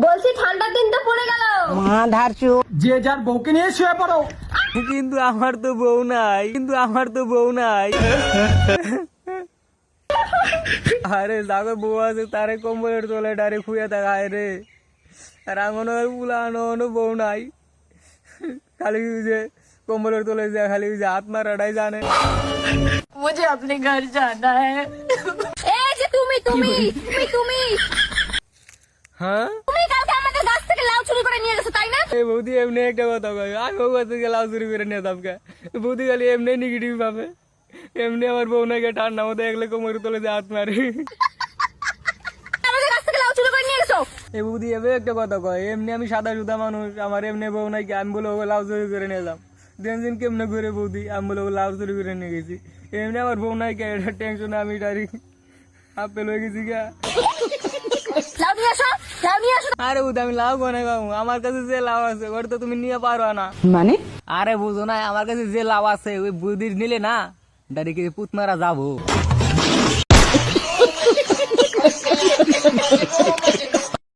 বলছি ঠান্ডার দিন তো পড়ে গেল। মা ধারছু যে যার বউকে নিয়ে শুয়ে পড়ো। কিন্তু আমার তো বউ নাই, আরে যাকে বউ আছে তারে কম্বলের তলে ডারে খুঁয়ে থাকা রে। আর এমন পুলানো বউ নাই, খালি যে কম্বলের তলে যে খালি হাত মারাটাই জানে। मुझे अपने घर जाना है। এই যে তুমি তুমি তুমি তুমি হ্যাঁ তুমি কালকে আমাদের গাছ থেকে লাউ চুরি করে নিয়ে গেছো তাই না? এই বৌদি এমনি একটা কথা কয়, আমি বউ থেকে লাউ চুরি করে নিয়ে যাবো। বৌদি খালি এমনি নেগেটিভ ভাবে, এমনি আমার বউ নাকি ঠান্ডা মতো একলে কোমরের তলে যে হাত মারে। আমাদের গাছ থেকে লাউ চুরি করে নিয়ে গেছো। এই বৌদি এবার একটা কথা কয়, এমনি আমি সাদা সুদা মানুষ, আমার এমনি বউ নাকি, আমি বলে ওকে লাউ চুরি করে নিয়ে যাম। দিন কেমনে করে বৌদি, আমি বলে ওকে লাউ চুরি করে নিয়ে গেছি। এমনি আমার বউ নাকি, এটা টেনশনে আমি ডাইরেক্ট আপেল হয়ে গেছি গা। লাউ নিয়ে আসো, লাউ নিয়ে আসো। আরে বৌদি আমি লাউ কোনে খাবো, আমার কাছে যে লাউ আছে ওটা তো তুমি নিয়ে পারো না। মানে আরে বুঝো না, আমার কাছে যে লাউ আছে ওই বৌদির নিলে না ডাইরেক্ট পুত মারা যাবো।